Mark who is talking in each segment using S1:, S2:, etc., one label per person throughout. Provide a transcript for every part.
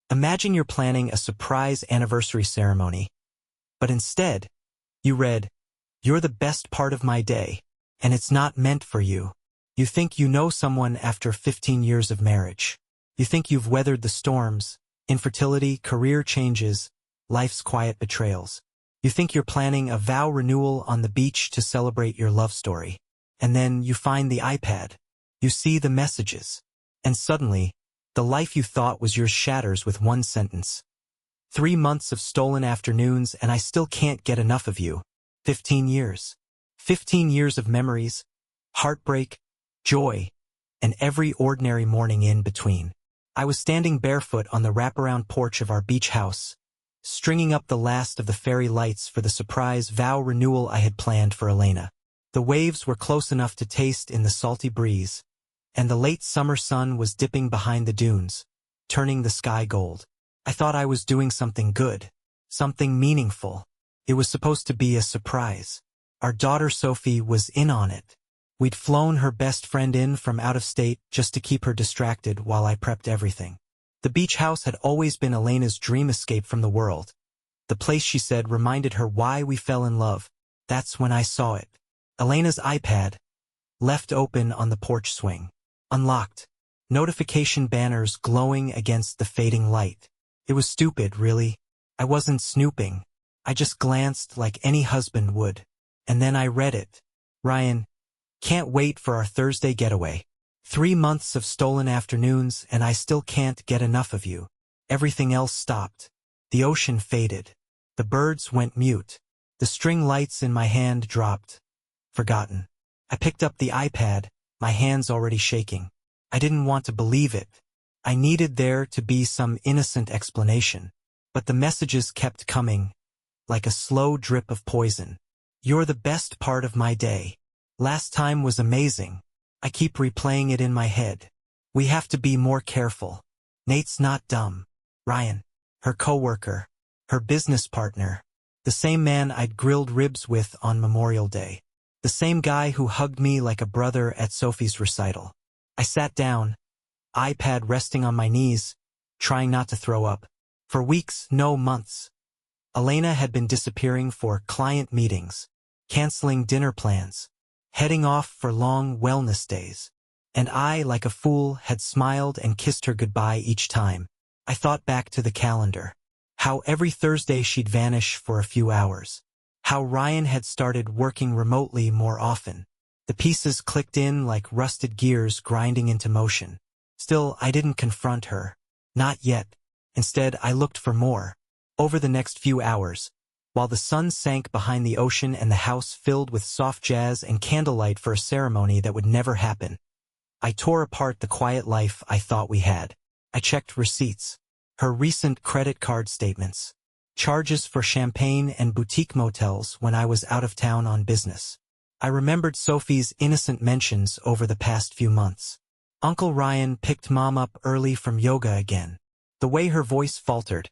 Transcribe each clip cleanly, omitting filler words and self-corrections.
S1: Imagine you're planning a surprise anniversary ceremony, but instead, you read, "You're the best part of my day, and it's not meant for you." You think you know someone after 15 years of marriage. You think you've weathered the storms, infertility, career changes, life's quiet betrayals. You think you're planning a vow renewal on the beach to celebrate your love story. And then you find the iPad. You see the messages. And suddenly, the life you thought was yours shatters with one sentence. 3 months of stolen afternoons and I still can't get enough of you. 15 years. 15 years of memories, heartbreak, joy, and every ordinary morning in between. I was standing barefoot on the wraparound porch of our beach house, stringing up the last of the fairy lights for the surprise vow renewal I had planned for Elena. The waves were close enough to taste in the salty breeze, and the late summer sun was dipping behind the dunes, turning the sky gold. I thought I was doing something good, something meaningful. It was supposed to be a surprise. Our daughter Sophie was in on it. We'd flown her best friend in from out of state just to keep her distracted while I prepped everything. The beach house had always been Elena's dream escape from the world. The place, she said, reminded her why we fell in love. That's when I saw it. Elena's iPad, left open on the porch swing. Unlocked. Notification banners glowing against the fading light. It was stupid, really. I wasn't snooping. I just glanced like any husband would. And then I read it. "Ryan, can't wait for our Thursday getaway. 3 months of stolen afternoons and I still can't get enough of you." Everything else stopped. The ocean faded. The birds went mute. The string lights in my hand dropped. Forgotten. I picked up the iPad, my hands already shaking. I didn't want to believe it. I needed there to be some innocent explanation. But the messages kept coming, like a slow drip of poison. "You're the best part of my day. Last time was amazing. I keep replaying it in my head. We have to be more careful. Nate's not dumb. Ryan, her coworker, her business partner, the same man I'd grilled ribs with on Memorial Day. The same guy who hugged me like a brother at Sophie's recital." I sat down, iPad resting on my knees, trying not to throw up. For weeks, no months, Elena had been disappearing for client meetings, canceling dinner plans, heading off for long wellness days. And I, like a fool, had smiled and kissed her goodbye each time. I thought back to the calendar. How every Thursday she'd vanish for a few hours. How Ryan had started working remotely more often. The pieces clicked in like rusted gears grinding into motion. Still, I didn't confront her. Not yet. Instead, I looked for more. Over the next few hours, while the sun sank behind the ocean and the house filled with soft jazz and candlelight for a ceremony that would never happen, I tore apart the quiet life I thought we had. I checked receipts, her recent credit card statements, charges for champagne and boutique motels when I was out of town on business. I remembered Sophie's innocent mentions over the past few months. Uncle Ryan picked Mom up early from yoga again. The way her voice faltered,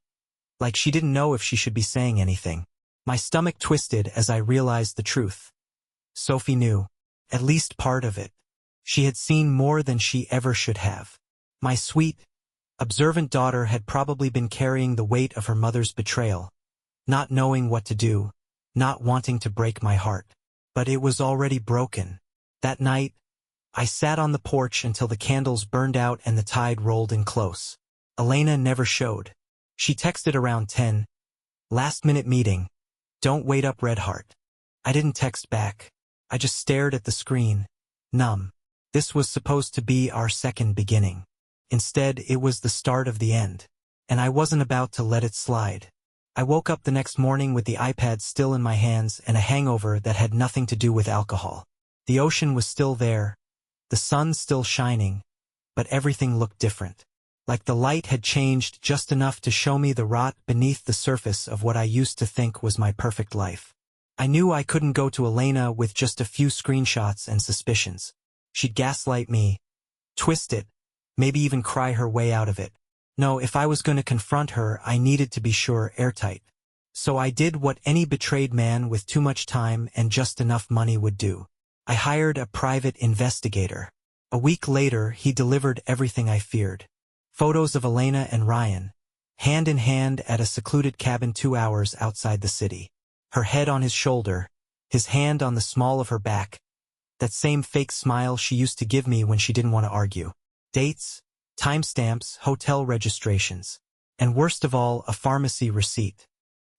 S1: like she didn't know if she should be saying anything. My stomach twisted as I realized the truth. Sophie knew, at least part of it. She had seen more than she ever should have. My sweet, observant daughter had probably been carrying the weight of her mother's betrayal, not knowing what to do, not wanting to break my heart. But it was already broken. That night, I sat on the porch until the candles burned out and the tide rolled in close. Elena never showed. She texted around 10. "Last-minute meeting. Don't wait up, red heart." I didn't text back. I just stared at the screen, numb. This was supposed to be our second beginning. Instead, it was the start of the end. And I wasn't about to let it slide. I woke up the next morning with the iPad still in my hands and a hangover that had nothing to do with alcohol. The ocean was still there, the sun still shining, but everything looked different. Like the light had changed just enough to show me the rot beneath the surface of what I used to think was my perfect life. I knew I couldn't go to Elena with just a few screenshots and suspicions. She'd gaslight me, twist it, maybe even cry her way out of it. No, if I was going to confront her, I needed to be sure, airtight. So I did what any betrayed man with too much time and just enough money would do. I hired a private investigator. A week later, he delivered everything I feared. Photos of Elena and Ryan, hand in hand at a secluded cabin 2 hours outside the city. Her head on his shoulder, his hand on the small of her back. That same fake smile she used to give me when she didn't want to argue. Dates, timestamps, hotel registrations. And worst of all, a pharmacy receipt.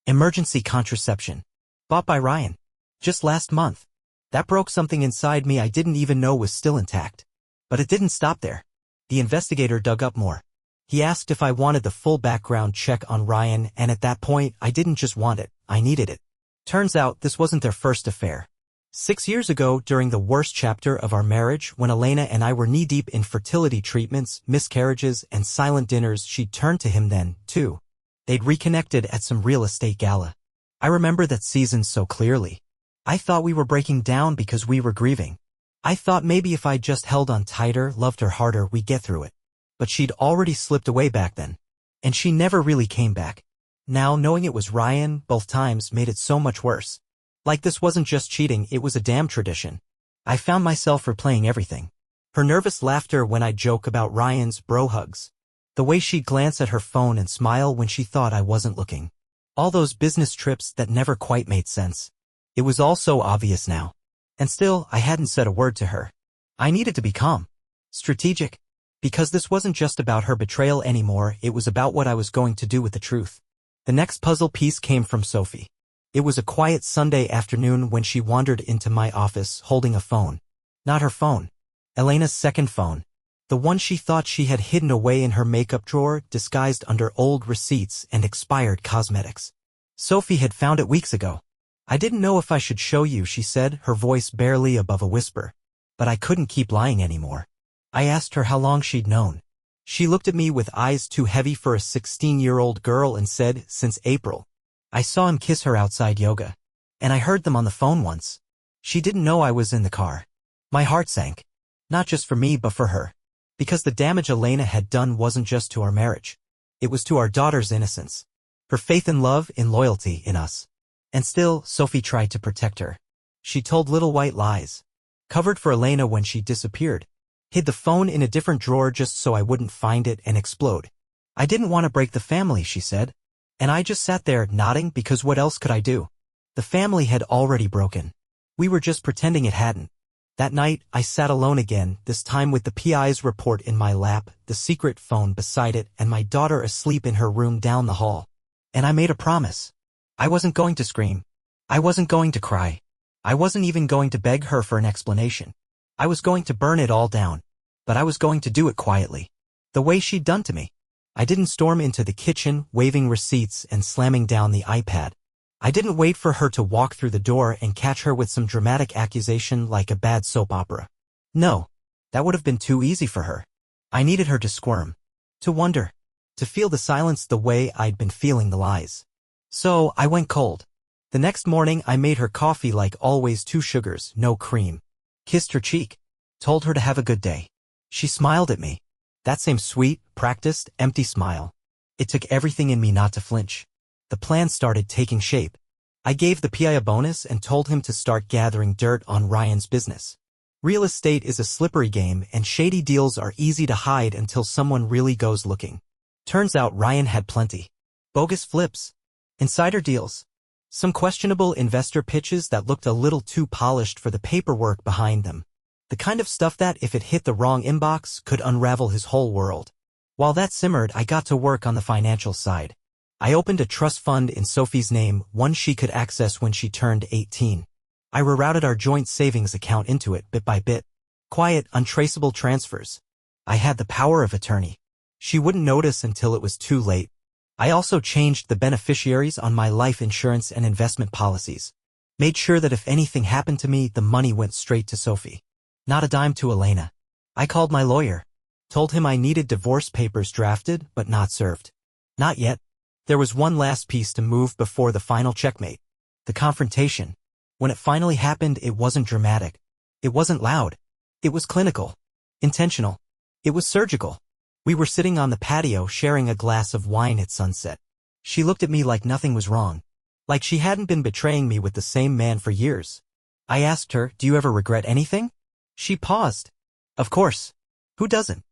S1: Emergency contraception. Bought by Ryan. Just last month. That broke something inside me I didn't even know was still intact. But it didn't stop there. The investigator dug up more. He asked if I wanted the full background check on Ryan, and at that point, I didn't just want it, I needed it. Turns out this wasn't their first affair. 6 years ago, during the worst chapter of our marriage, when Elena and I were knee-deep in fertility treatments, miscarriages, and silent dinners, she'd turned to him then, too. They'd reconnected at some real estate gala. I remember that season so clearly. I thought we were breaking down because we were grieving. I thought maybe if I just held on tighter, loved her harder, we'd get through it. But she'd already slipped away back then. And she never really came back. Now, knowing it was Ryan, both times, made it so much worse. Like this wasn't just cheating, it was a damn tradition. I found myself replaying everything. Her nervous laughter when I'd joke about Ryan's bro hugs. The way she'd glance at her phone and smile when she thought I wasn't looking. All those business trips that never quite made sense. It was all so obvious now. And still, I hadn't said a word to her. I needed to be calm. Strategic. Because this wasn't just about her betrayal anymore, it was about what I was going to do with the truth. The next puzzle piece came from Sophie. It was a quiet Sunday afternoon when she wandered into my office holding a phone. Not her phone. Elena's second phone. The one she thought she had hidden away in her makeup drawer, disguised under old receipts and expired cosmetics. Sophie had found it weeks ago. I didn't know if I should show you, she said, her voice barely above a whisper. But I couldn't keep lying anymore. I asked her how long she'd known. She looked at me with eyes too heavy for a 16-year-old girl and said, since April. I saw him kiss her outside yoga. And I heard them on the phone once. She didn't know I was in the car. My heart sank. Not just for me but for her. Because the damage Elena had done wasn't just to our marriage. It was to our daughter's innocence. Her faith in love, in loyalty, in us. And still, Sophie tried to protect her. She told little white lies. Covered for Elena when she disappeared. Hid the phone in a different drawer just so I wouldn't find it and explode. I didn't want to break the family, she said. And I just sat there, nodding, because what else could I do? The family had already broken. We were just pretending it hadn't. That night, I sat alone again, this time with the PI's report in my lap, the secret phone beside it, and my daughter asleep in her room down the hall. And I made a promise. I wasn't going to scream. I wasn't going to cry. I wasn't even going to beg her for an explanation. I was going to burn it all down. But I was going to do it quietly. The way she'd done to me. I didn't storm into the kitchen, waving receipts and slamming down the iPad. I didn't wait for her to walk through the door and catch her with some dramatic accusation like a bad soap opera. No, that would have been too easy for her. I needed her to squirm. To wonder. To feel the silence the way I'd been feeling the lies. So, I went cold. The next morning I made her coffee like always, 2 sugars, no cream. Kissed her cheek. Told her to have a good day. She smiled at me. That same sweet, practiced, empty smile. It took everything in me not to flinch. The plan started taking shape. I gave the PI a bonus and told him to start gathering dirt on Ryan's business. Real estate is a slippery game and shady deals are easy to hide until someone really goes looking. Turns out Ryan had plenty. Bogus flips. Insider deals. Some questionable investor pitches that looked a little too polished for the paperwork behind them. The kind of stuff that, if it hit the wrong inbox, could unravel his whole world. While that simmered, I got to work on the financial side. I opened a trust fund in Sophie's name, one she could access when she turned 18. I rerouted our joint savings account into it bit by bit. Quiet, untraceable transfers. I had the power of attorney. She wouldn't notice until it was too late. I also changed the beneficiaries on my life insurance and investment policies. Made sure that if anything happened to me, the money went straight to Sophie. Not a dime to Elena. I called my lawyer. Told him I needed divorce papers drafted, but not served. Not yet. There was one last piece to move before the final checkmate. The confrontation. When it finally happened, it wasn't dramatic. It wasn't loud. It was clinical. Intentional. It was surgical. We were sitting on the patio sharing a glass of wine at sunset. She looked at me like nothing was wrong. Like she hadn't been betraying me with the same man for years. I asked her, "Do you ever regret anything?" She paused. "Of course. Who doesn't?"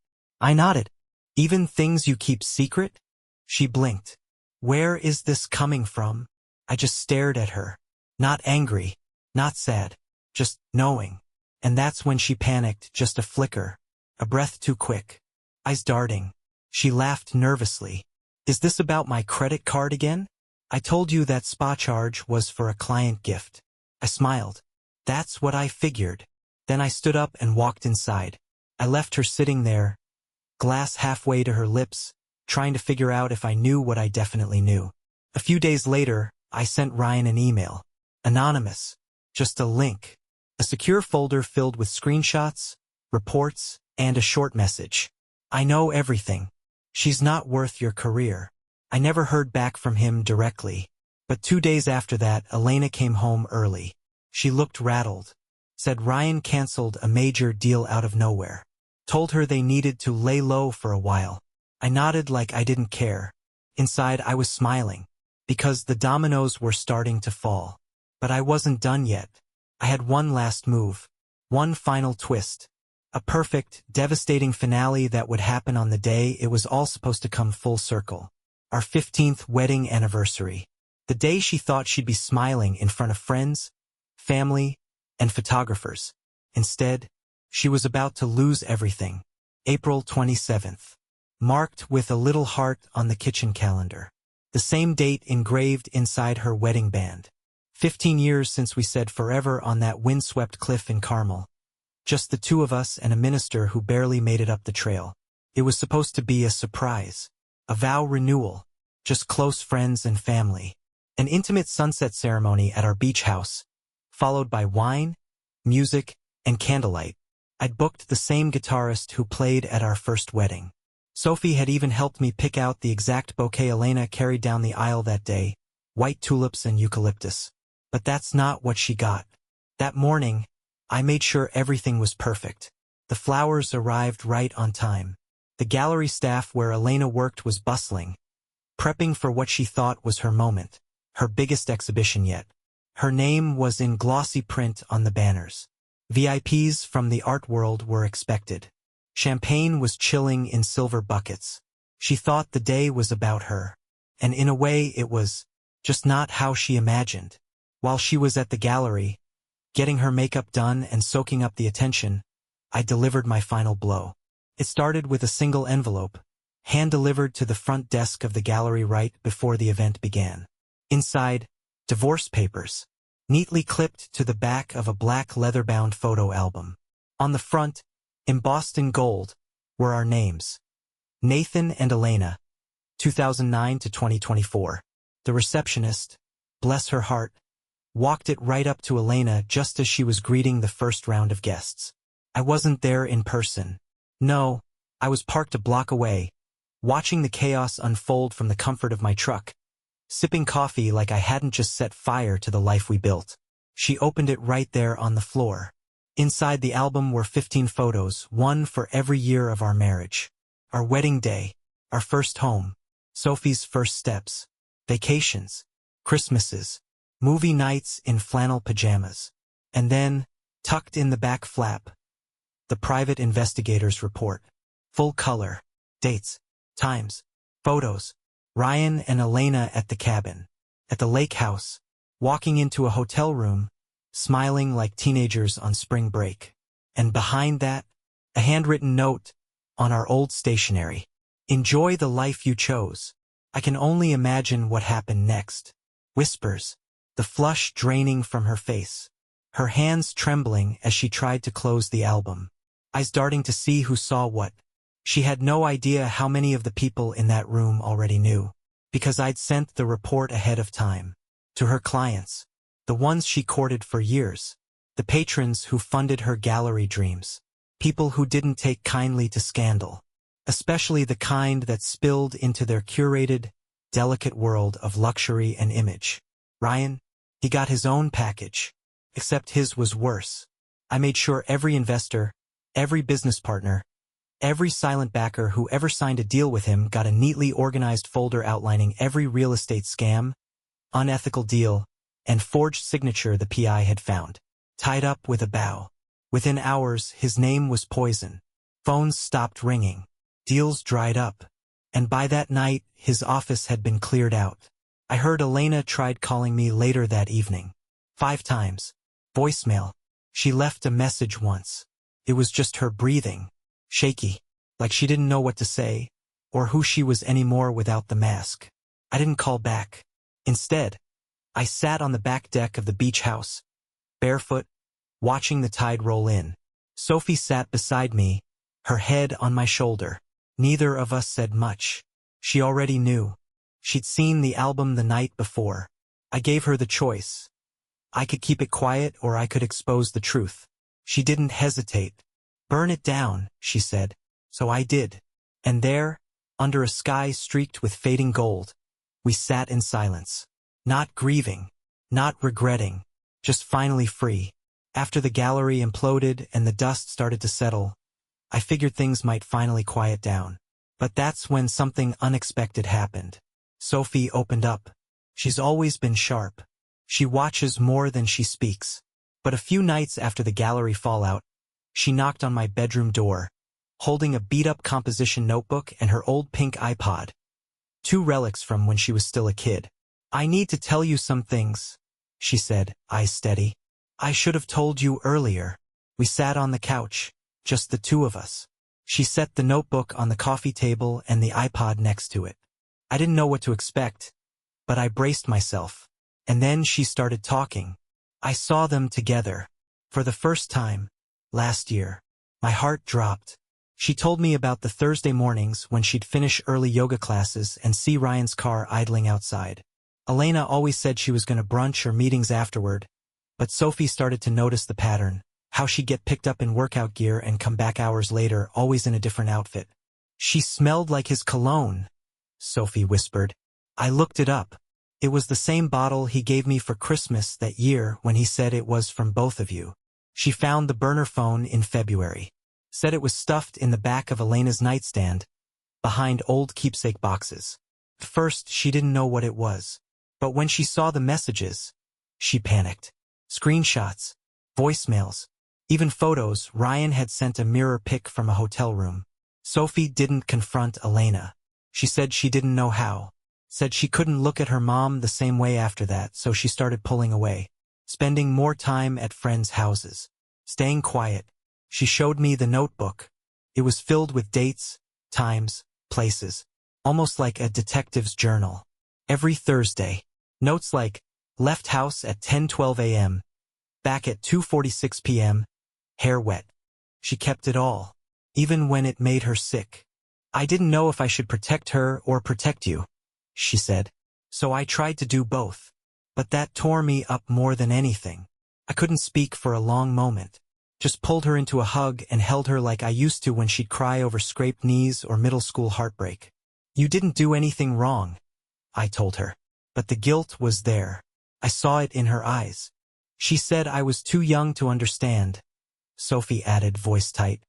S1: I nodded. "Even things you keep secret?" She blinked. Where is this coming from? I just stared at her. Not angry, not sad, just knowing. And that's when she panicked, just a flicker, a breath too quick, eyes darting. She laughed nervously. Is this about my credit card again? I told you that spa charge was for a client gift. I smiled. That's what I figured. Then I stood up and walked inside. I left her sitting there, glass halfway to her lips, trying to figure out if I knew what I definitely knew. A few days later, I sent Ryan an email. Anonymous. Just a link. A secure folder filled with screenshots, reports, and a short message. I know everything. She's not worth your career. I never heard back from him directly. But 2 days after that, Elena came home early. She looked rattled. Said Ryan canceled a major deal out of nowhere. Told her they needed to lay low for a while. I nodded like I didn't care. Inside I was smiling. Because the dominoes were starting to fall. But I wasn't done yet. I had one last move. One final twist. A perfect, devastating finale that would happen on the day it was all supposed to come full circle. Our 15th wedding anniversary. The day she thought she'd be smiling in front of friends, family, and photographers. Instead, she was about to lose everything. April 27th. Marked with a little heart on the kitchen calendar. The same date engraved inside her wedding band. 15 years since we said forever on that windswept cliff in Carmel. Just the two of us and a minister who barely made it up the trail. It was supposed to be a surprise. A vow renewal. Just close friends and family. An intimate sunset ceremony at our beach house, followed by wine, music, and candlelight. I'd booked the same guitarist who played at our first wedding. Sophie had even helped me pick out the exact bouquet Elena carried down the aisle that day, white tulips and eucalyptus. But that's not what she got. That morning, I made sure everything was perfect. The flowers arrived right on time. The gallery staff where Elena worked was bustling, prepping for what she thought was her moment, her biggest exhibition yet. Her name was in glossy print on the banners. VIPs from the art world were expected. Champagne was chilling in silver buckets. She thought the day was about her. And in a way it was, just not how she imagined. While she was at the gallery, getting her makeup done and soaking up the attention, I delivered my final blow. It started with a single envelope, hand-delivered to the front desk of the gallery right before the event began. Inside, divorce papers, neatly clipped to the back of a black leather-bound photo album. On the front, embossed in gold, were our names. Nathan and Elena, 2009 to 2024. The receptionist, bless her heart, walked it right up to Elena just as she was greeting the first round of guests. I wasn't there in person. No, I was parked a block away, watching the chaos unfold from the comfort of my truck, sipping coffee like I hadn't just set fire to the life we built. She opened it right there on the floor. Inside the album were 15 photos, one for every year of our marriage. Our wedding day, our first home, Sophie's first steps, vacations, Christmases, movie nights in flannel pajamas. And then, tucked in the back flap, the private investigator's report. Full color, dates, times, photos. Ryan and Elena at the cabin, at the lake house, walking into a hotel room, smiling like teenagers on spring break. And behind that, a handwritten note on our old stationery. Enjoy the life you chose. I can only imagine what happened next. Whispers, the flush draining from her face, her hands trembling as she tried to close the album. Eyes darting to see who saw what. She had no idea how many of the people in that room already knew, because I'd sent the report ahead of time. To her clients, the ones she courted for years, the patrons who funded her gallery dreams, people who didn't take kindly to scandal, especially the kind that spilled into their curated, delicate world of luxury and image. Ryan, he got his own package, except his was worse. I made sure every investor, every business partner, every silent backer who ever signed a deal with him got a neatly organized folder outlining every real estate scam, unethical deal, and forged signature the PI had found, tied up with a bow. Within hours, his name was poison. Phones stopped ringing. Deals dried up. and by that night, his office had been cleared out. I heard Elena tried calling me later that evening. 5 times. Voicemail. She left a message once. It was just her breathing. Shaky. Like she didn't know what to say, or who she was anymore without the mask. I didn't call back. Instead, I sat on the back deck of the beach house, barefoot, watching the tide roll in. Sophie sat beside me, her head on my shoulder. Neither of us said much. She already knew. She'd seen the album the night before. I gave her the choice. I could keep it quiet or I could expose the truth. She didn't hesitate. Burn it down, she said. So I did. And there, under a sky streaked with fading gold, we sat in silence. Not grieving, not regretting, just finally free. After the gallery imploded and the dust started to settle, I figured things might finally quiet down. But that's when something unexpected happened. Sophie opened up. She's always been sharp. She watches more than she speaks. But a few nights after the gallery fallout, she knocked on my bedroom door, holding a beat-up composition notebook and her old pink iPod. 2 relics from when she was still a kid. "I need to tell you some things," she said, eyes steady. "I should have told you earlier." We sat on the couch, just the 2 of us. She set the notebook on the coffee table and the iPod next to it. I didn't know what to expect, but I braced myself. And then she started talking. I saw them together. For the first time, last year. My heart dropped. She told me about the Thursday mornings when she'd finish early yoga classes and see Ryan's car idling outside. Elena always said she was going to brunch or meetings afterward, but Sophie started to notice the pattern, how she'd get picked up in workout gear and come back hours later, always in a different outfit. "She smelled like his cologne," Sophie whispered. I looked it up. It was the same bottle he gave me for Christmas that year when he said it was from both of you. She found the burner phone in February. Said it was stuffed in the back of Elena's nightstand, behind old keepsake boxes. At first, she didn't know what it was. But when she saw the messages, she panicked. Screenshots, voicemails, even photos. Ryan had sent a mirror pic from a hotel room. Sophie didn't confront Elena. She said she didn't know how. Said she couldn't look at her mom the same way after that, so she started pulling away. Spending more time at friends' houses. Staying quiet. She showed me the notebook. It was filled with dates, times, places. Almost like a detective's journal. Every Thursday. Notes like, left house at 10:12 a.m., back at 2:46 p.m., hair wet. She kept it all, even when it made her sick. "I didn't know if I should protect her or protect you," she said. "So I tried to do both. But that tore me up more than anything. I couldn't speak for a long moment. Just pulled her into a hug and held her like I used to when she'd cry over scraped knees or middle school heartbreak. You didn't do anything wrong," I told her. But the guilt was there. I saw it in her eyes. She said I was too young to understand. Sophie added, voice tight.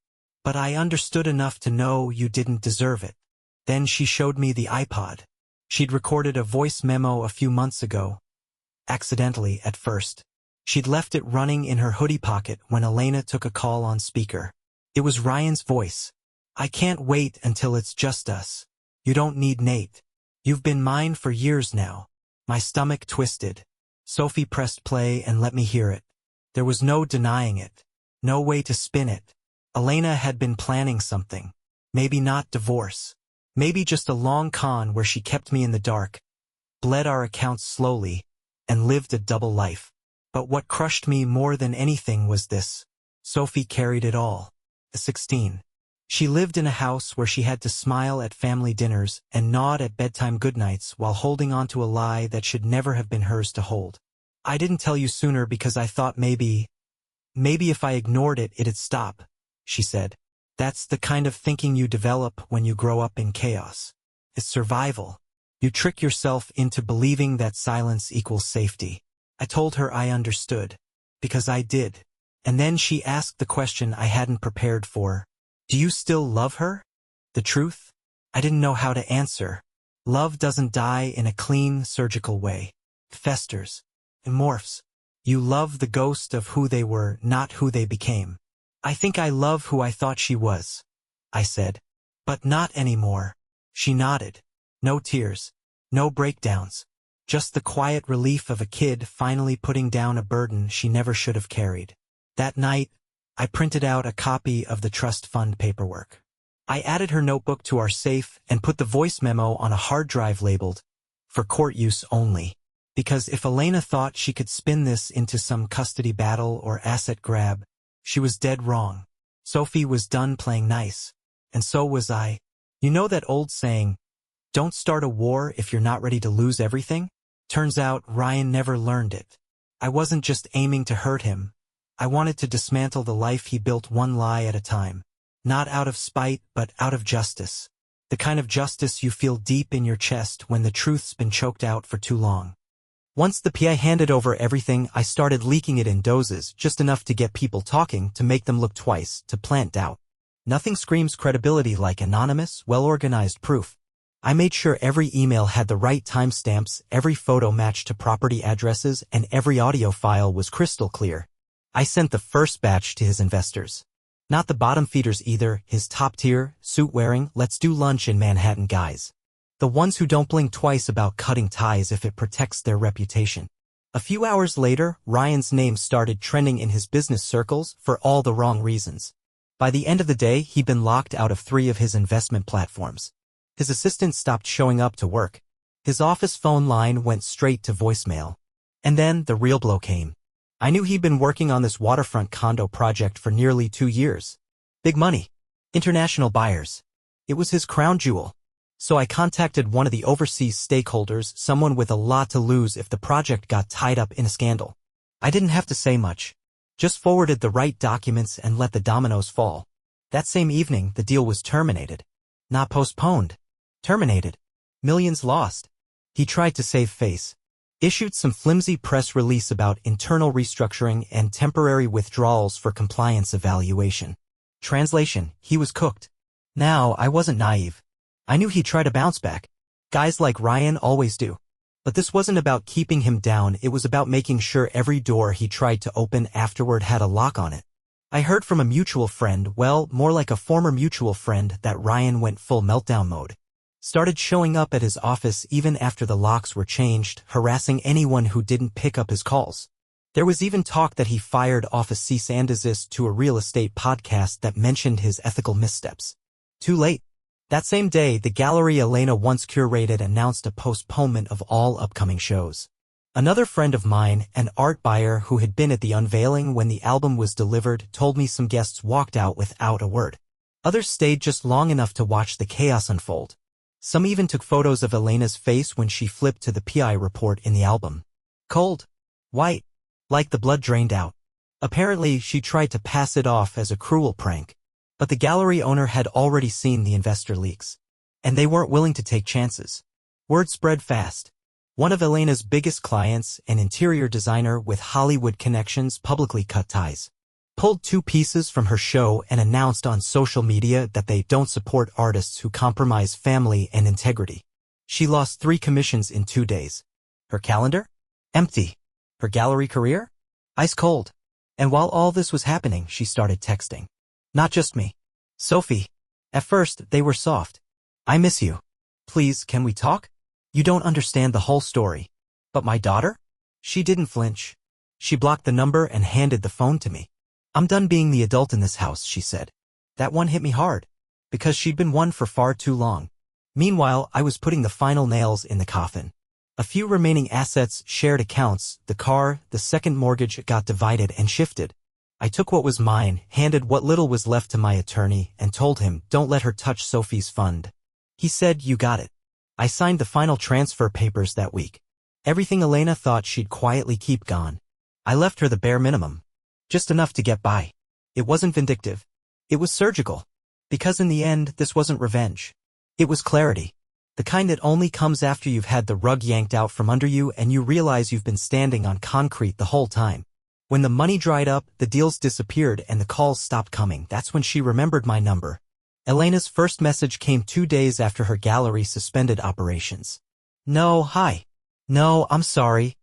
S1: "But I understood enough to know you didn't deserve it." Then she showed me the iPod. She'd recorded a voice memo a few months ago. Accidentally, at first. She'd left it running in her hoodie pocket when Elena took a call on speaker. It was Ryan's voice. "I can't wait until it's just us. You don't need Nate. You've been mine for years now." My stomach twisted. Sophie pressed play and let me hear it. There was no denying it. No way to spin it. Elena had been planning something. Maybe not divorce. Maybe just a long con where she kept me in the dark, bled our accounts slowly, and lived a double life. But what crushed me more than anything was this. Sophie carried it all. At 16. She lived in a house where she had to smile at family dinners and nod at bedtime goodnights while holding on to a lie that should never have been hers to hold. "I didn't tell you sooner because I thought maybe if I ignored it, it'd stop," she said. "That's the kind of thinking you develop when you grow up in chaos. It's survival. You trick yourself into believing that silence equals safety." I told her I understood. Because I did. And then she asked the question I hadn't prepared for. "Do you still love her?" The truth? I didn't know how to answer. Love doesn't die in a clean, surgical way. It festers. It morphs. You love the ghost of who they were, not who they became. "I think I love who I thought she was," I said. "But not anymore." She nodded. No tears. No breakdowns. Just the quiet relief of a kid finally putting down a burden she never should have carried. That night, I printed out a copy of the trust fund paperwork. I added her notebook to our safe and put the voice memo on a hard drive labeled, "For court use only." Because if Elena thought she could spin this into some custody battle or asset grab, she was dead wrong. Sophie was done playing nice. And so was I. You know that old saying, "Don't start a war if you're not ready to lose everything"? Turns out Ryan never learned it. I wasn't just aiming to hurt him. I wanted to dismantle the life he built one lie at a time. Not out of spite, but out of justice. The kind of justice you feel deep in your chest when the truth's been choked out for too long. Once the PI handed over everything, I started leaking it in doses, just enough to get people talking, to make them look twice, to plant doubt. Nothing screams credibility like anonymous, well-organized proof. I made sure every email had the right timestamps, every photo matched to property addresses, and every audio file was crystal clear. I sent the first batch to his investors. Not the bottom feeders either, his top-tier, suit-wearing, let's-do-lunch-in-Manhattan guys. The ones who don't blink twice about cutting ties if it protects their reputation. A few hours later, Ryan's name started trending in his business circles for all the wrong reasons. By the end of the day, he'd been locked out of 3 of his investment platforms. His assistant stopped showing up to work. His office phone line went straight to voicemail. And then the real blow came. I knew he'd been working on this waterfront condo project for nearly 2 years. Big money. International buyers. It was his crown jewel. So I contacted one of the overseas stakeholders, someone with a lot to lose if the project got tied up in a scandal. I didn't have to say much. Just forwarded the right documents and let the dominoes fall. That same evening, the deal was terminated. Not postponed. Terminated. Millions lost. He tried to save face. Issued some flimsy press release about internal restructuring and temporary withdrawals for compliance evaluation. Translation, he was cooked. Now, I wasn't naive. I knew he'd try to bounce back. Guys like Ryan always do. But this wasn't about keeping him down, it was about making sure every door he tried to open afterward had a lock on it. I heard from a mutual friend, well, more like a former mutual friend, that Ryan went full meltdown mode. Started showing up at his office even after the locks were changed, harassing anyone who didn't pick up his calls. There was even talk that he fired off a cease and desist to a real estate podcast that mentioned his ethical missteps. Too late. That same day, the gallery Elena once curated announced a postponement of all upcoming shows. Another friend of mine, an art buyer who had been at the unveiling when the album was delivered, told me some guests walked out without a word. Others stayed just long enough to watch the chaos unfold. Some even took photos of Elena's face when she flipped to the PI report in the album. Cold. White. Like the blood drained out. Apparently, she tried to pass it off as a cruel prank. But the gallery owner had already seen the investor leaks. And they weren't willing to take chances. Word spread fast. One of Elena's biggest clients, an interior designer with Hollywood connections, publicly cut ties. Pulled 2 pieces from her show and announced on social media that they don't support artists who compromise family and integrity. She lost 3 commissions in 2 days. Her calendar? Empty. Her gallery career? Ice cold. And while all this was happening, she started texting. Not just me. Sophie. At first, they were soft. I miss you. Please, can we talk? You don't understand the whole story. But my daughter? She didn't flinch. She blocked the number and handed the phone to me. I'm done being the adult in this house, she said. That one hit me hard. Because she'd been one for far too long. Meanwhile, I was putting the final nails in the coffin. A few remaining assets, shared accounts, the car, the second mortgage got divided and shifted. I took what was mine, handed what little was left to my attorney, and told him, don't let her touch Sophie's fund. He said, you got it. I signed the final transfer papers that week. Everything Elena thought she'd quietly keep gone. I left her the bare minimum. Just enough to get by. It wasn't vindictive. It was surgical. Because in the end, this wasn't revenge. It was clarity. The kind that only comes after you've had the rug yanked out from under you and you realize you've been standing on concrete the whole time. When the money dried up, the deals disappeared and the calls stopped coming. That's when she remembered my number. Elena's first message came 2 days after her gallery suspended operations. No, hi. No, I'm sorry.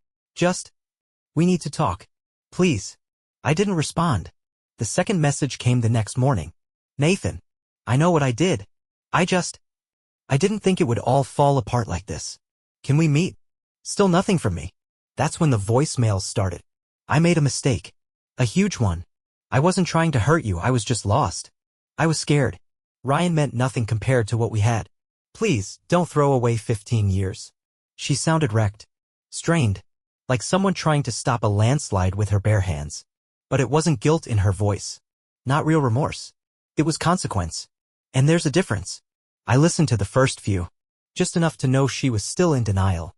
S1: We need to talk. Please. I didn't respond. The second message came the next morning. Nathan. I know what I did. I I didn't think it would all fall apart like this. Can we meet? Still nothing from me. That's when the voicemails started. I made a mistake. A huge one. I wasn't trying to hurt you, I was just lost. I was scared. Ryan meant nothing compared to what we had. Please, don't throw away 15 years. She sounded wrecked. Strained. Like someone trying to stop a landslide with her bare hands. But it wasn't guilt in her voice. Not real remorse. It was consequence. And there's a difference. I listened to the first few. Just enough to know she was still in denial.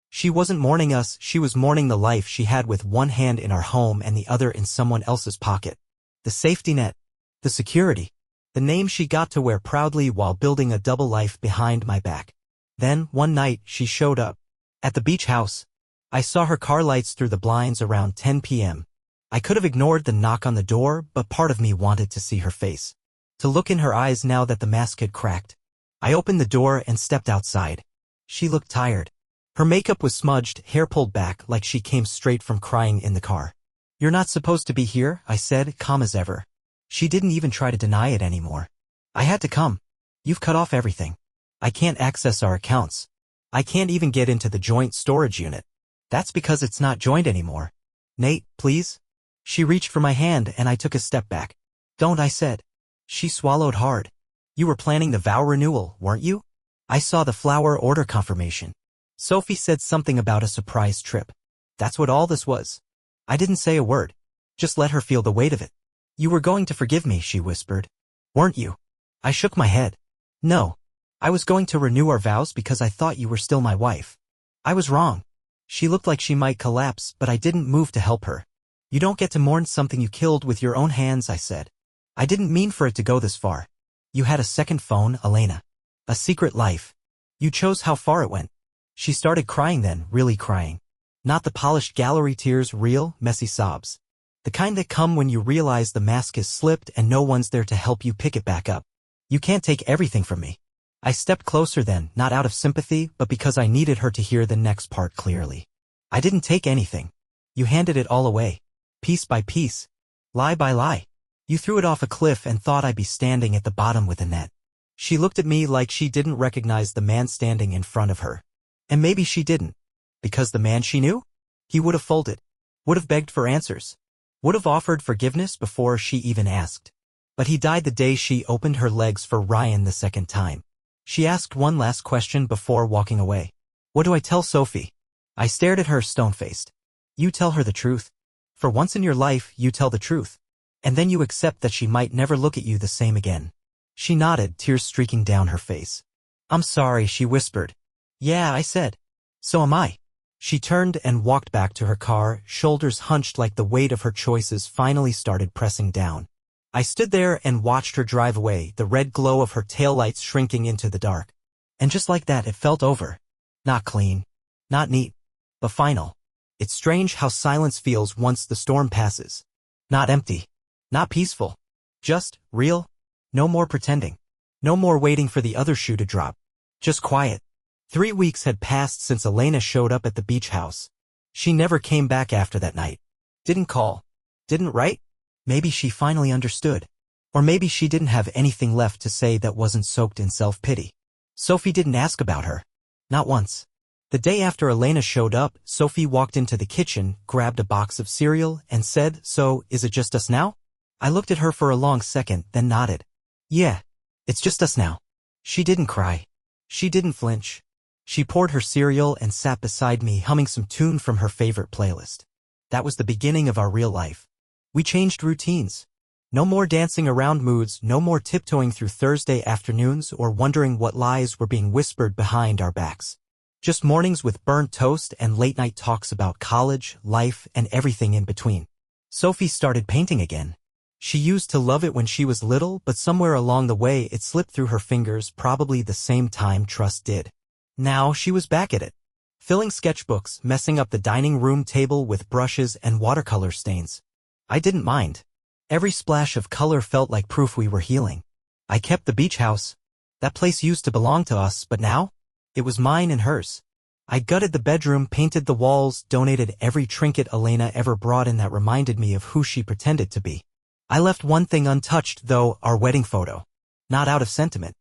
S1: She wasn't mourning us, she was mourning the life she had with one hand in our home and the other in someone else's pocket. The safety net. The security. The name she got to wear proudly while building a double life behind my back. Then, one night, she showed up. At the beach house. I saw her car lights through the blinds around 10 p.m. I could have ignored the knock on the door, but part of me wanted to see her face. To look in her eyes now that the mask had cracked. I opened the door and stepped outside. She looked tired. Her makeup was smudged, hair pulled back like she came straight from crying in the car. You're not supposed to be here, I said, calm as ever. She didn't even try to deny it anymore. I had to come. You've cut off everything. I can't access our accounts. I can't even get into the joint storage unit. That's because it's not joined anymore. Nate, please? She reached for my hand and I took a step back. Don't, I said. She swallowed hard. You were planning the vow renewal, weren't you? I saw the flower order confirmation. Sophie said something about a surprise trip. That's what all this was. I didn't say a word. Just let her feel the weight of it. You were going to forgive me, she whispered. Weren't you? I shook my head. No. I was going to renew our vows because I thought you were still my wife. I was wrong. She looked like she might collapse, but I didn't move to help her. You don't get to mourn something you killed with your own hands, I said. I didn't mean for it to go this far. You had a second phone, Elena. A secret life. You chose how far it went. She started crying then, really crying. Not the polished gallery tears, real, messy sobs. The kind that come when you realize the mask has slipped and no one's there to help you pick it back up. You can't take everything from me. I stepped closer then, not out of sympathy, but because I needed her to hear the next part clearly. I didn't take anything. You handed it all away. Piece by piece. Lie by lie. You threw it off a cliff and thought I'd be standing at the bottom with a net. She looked at me like she didn't recognize the man standing in front of her. And maybe she didn't. Because the man she knew? He would have folded. Would have begged for answers. Would have offered forgiveness before she even asked. But he died the day she opened her legs for Ryan the second time. She asked one last question before walking away. What do I tell Sophie? I stared at her stone-faced. You tell her the truth. For once in your life, you tell the truth. And then you accept that she might never look at you the same again. She nodded, tears streaking down her face. I'm sorry, she whispered. Yeah, I said. So am I. She turned and walked back to her car, shoulders hunched like the weight of her choices finally started pressing down. I stood there and watched her drive away, the red glow of her taillights shrinking into the dark. And just like that, it felt over. Not clean. Not neat. But final. It's strange how silence feels once the storm passes. Not empty. Not peaceful. Just real. No more pretending. No more waiting for the other shoe to drop. Just quiet. 3 weeks had passed since Elena showed up at the beach house. She never came back after that night. Didn't call. Didn't write. Maybe she finally understood. Or maybe she didn't have anything left to say that wasn't soaked in self-pity. Sophie didn't ask about her. Not once. The day after Elena showed up, Sophie walked into the kitchen, grabbed a box of cereal, and said, So, is it just us now? I looked at her for a long second, then nodded. Yeah, it's just us now. She didn't cry. She didn't flinch. She poured her cereal and sat beside me humming some tune from her favorite playlist. That was the beginning of our real life. We changed routines. No more dancing around moods, no more tiptoeing through Thursday afternoons or wondering what lies were being whispered behind our backs. Just mornings with burnt toast and late-night talks about college, life, and everything in between. Sophie started painting again. She used to love it when she was little, but somewhere along the way it slipped through her fingers, probably the same time trust did. Now she was back at it. Filling sketchbooks, messing up the dining room table with brushes and watercolor stains. I didn't mind. Every splash of color felt like proof we were healing. I kept the beach house. That place used to belong to us, but now? It was mine and hers. I gutted the bedroom, painted the walls, donated every trinket Elena ever brought in that reminded me of who she pretended to be. I left one thing untouched, though, our wedding photo. Not out of sentiment.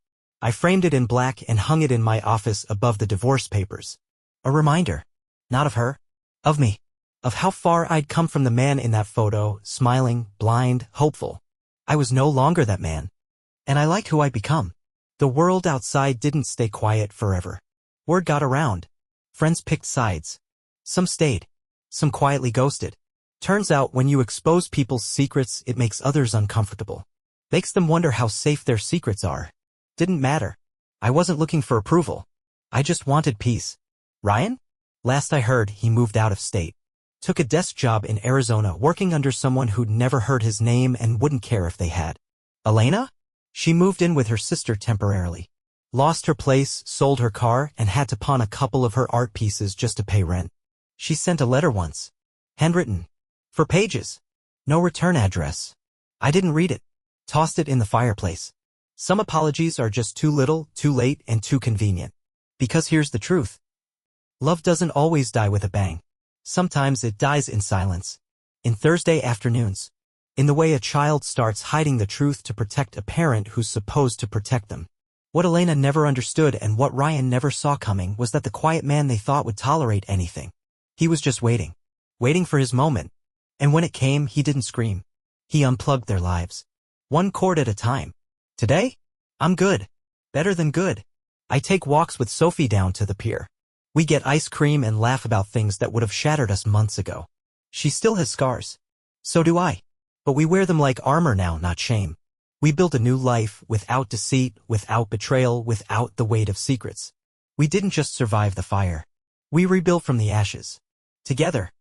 S1: I framed it in black and hung it in my office above the divorce papers. A reminder. Not of her. Of me. Of how far I'd come from the man in that photo, smiling, blind, hopeful. I was no longer that man. And I liked who I'd become. The world outside didn't stay quiet forever. Word got around. Friends picked sides. Some stayed. Some quietly ghosted. Turns out when you expose people's secrets, it makes others uncomfortable. Makes them wonder how safe their secrets are. Didn't matter. I wasn't looking for approval. I just wanted peace. Ryan? Last I heard, he moved out of state. Took a desk job in Arizona working under someone who'd never heard his name and wouldn't care if they had. Elena? She moved in with her sister temporarily. Lost her place, sold her car, and had to pawn a couple of her art pieces just to pay rent. She sent a letter once. Handwritten. For pages. No return address. I didn't read it. Tossed it in the fireplace. Some apologies are just too little, too late, and too convenient. Because here's the truth. Love doesn't always die with a bang. Sometimes it dies in silence. In Thursday afternoons. In the way a child starts hiding the truth to protect a parent who's supposed to protect them. What Elena never understood and what Ryan never saw coming was that the quiet man they thought would tolerate anything. He was just waiting. Waiting for his moment. And when it came, he didn't scream. He unplugged their lives. One chord at a time. Today? I'm good. Better than good. I take walks with Sophie down to the pier. We get ice cream and laugh about things that would have shattered us months ago. She still has scars. So do I. But we wear them like armor now, not shame. We built a new life without deceit, without betrayal, without the weight of secrets. We didn't just survive the fire. We rebuilt from the ashes. Together.